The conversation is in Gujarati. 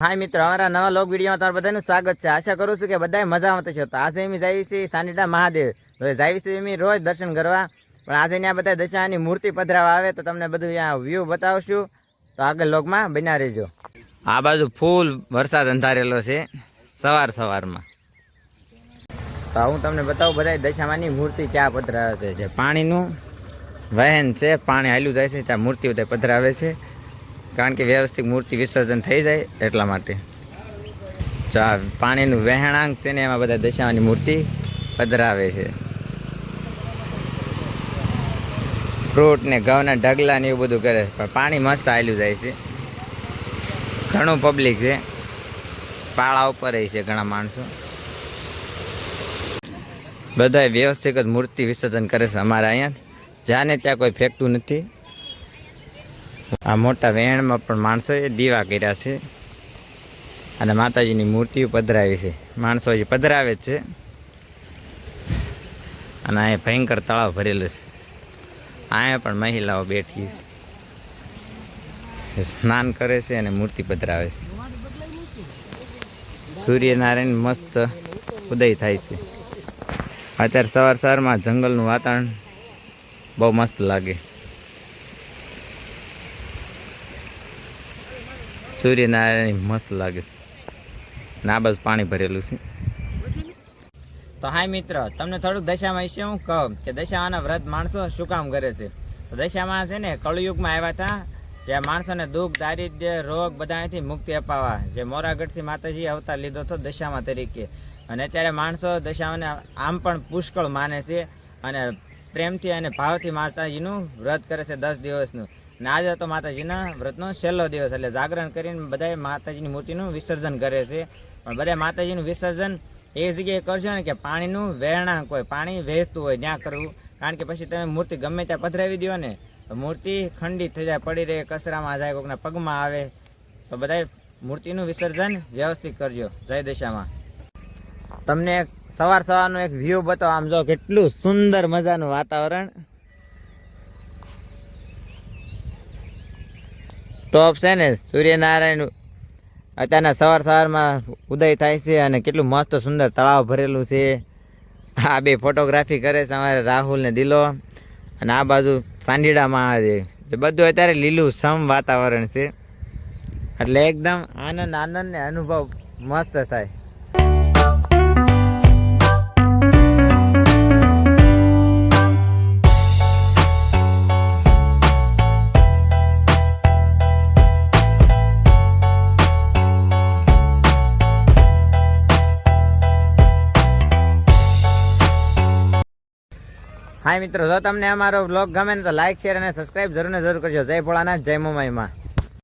हाय मित्र, हमारा नवा लोग वीडियो में बधाનું स्वागत છે। आशा करूँ છું કે બધાય મજામાં થશે। તો આજે અમે જઈએ છીએ સાનિડા મહાદેવ। તો જઈએ છીએ અમે રોજ દર્શન કરવા, પણ આજે ત્યાં બધા દશાની મૂર્તિ પધરાવા આવે તો તમને બધું ત્યાં વ્યૂ બતાવશું। તો આગળ લોગમાં બન્યા રહેજો। આ બાજુ ફૂલ વરસાદ અંધારેલો છે સવારમાં। તો હું તમને બતાવું બધા દશામાની મૂર્તિ ક્યાં પધરાવે છે। પાણીનું વહેન છે, પાણી હાલ્યું જાય છે ત્યાં મૂર્તિ બધા પધરાવે છે, કારણ કે વ્યવસ્થિત મૂર્તિ વિસર્જન થઈ જાય એટલા માટે। પાણીનું વહેણાંક છે ને એમાં બધા દશામાની મૂર્તિ પધરાવે છે। ફ્રૂટ ને ઘઉંના ઢગલા ને એવું બધું કરે, પણ પાણી મસ્ત હાલ્યું જાય છે। ઘણું પબ્લિક છે, પાળા ઉપર છે ઘણા માણસો। બધા વ્યવસ્થિત જ મૂર્તિ વિસર્જન કરે છે અમારા અહીંયા। જ્યાં ને ત્યાં કોઈ ફેંકતું નથી। આ મોટા વેણમાં પણ માણસોએ દીવા કર્યા છે અને માતાજીની મૂર્તિઓ પધરાવી છે। માણસો હજી પધરાવે જ છે અને અહીંયા ભયંકર તળાવ ભરેલું છે। અહીંયા પણ મહિલાઓ બેઠી છે, સ્નાન કરે છે અને મૂર્તિ પધરાવે છે। સૂર્યનારાયણ મસ્ત ઉદય થાય છે। અત્યારે સવારમાં જંગલનું વાતાવરણ બહુ મસ્ત લાગે। સૂર્યનારાયણ મસ્ત લાગે ને આ બાજુ પાણી ભરેલું છે। તો હાય મિત્ર, તમને થોડુંક દશામાં વિશે હું કહું કે દશામાના વ્રત માણસો શું કામ કરે છે। તો દશામાં છે ને કળયુગમાં આવ્યા હતા, જે માણસોને દુઃખ, દારિદ્ર્ય, રોગ બધાથી મુક્તિ અપાવવા, જે મોરાગઢથી માતાજી અવતાર લીધો હતો દશામા તરીકે। અને અત્યારે માણસો દશામાને આમ પણ પુષ્કળ માને છે અને પ્રેમથી અને ભાવથી માતાજીનું વ્રત કરે છે 10 દિવસનું। ને આજે તો માતાજીના વ્રતનો છેલ્લો દિવસ, એટલે જાગરણ કરીને બધા માતાજીની મૂર્તિનું વિસર્જન કરે છે। પણ બધા માતાજીનું વિસર્જન એ જગ્યાએ કરશો ને કે પાણીનું વહેણાંક હોય, પાણી વહેતું હોય ત્યાં કરવું, કારણ કે પછી તમે મૂર્તિ ગમે ત્યાં પધરાવી દો ને તો મૂર્તિ ખંડિત થઈ જાય, પડી રહે, કચરામાં જાય, કોઈકના પગમાં આવે। તો બધા મૂર્તિનું વિસર્જન વ્યવસ્થિત કરજો। જય દશામાં। તમને સવારનો એક વ્યૂ બતાવો। આમ જો કેટલું સુંદર મજાનું વાતાવરણ। ટોપ છે ને સૂર્યનારાયણ અત્યારના સવારમાં ઉદય થાય છે અને કેટલું મસ્ત સુંદર તળાવ ભરેલું છે। આ બે ફોટોગ્રાફી કરે છે અમારે રાહુલ ને દિલો, અને આ બાજુ સાંડીડા મહાદેવ। બધું અત્યારે લીલું સમ વાતાવરણ છે, એટલે એકદમ આનંદ ને અનુભવ મસ્ત થાય। हाय मित्रों, जो तमने अमारो व्लॉग गमे तो लाइक, शेर और सब्सक्राइब जरूर करजो। जय भोलानाथ, जय मोमाई माँ।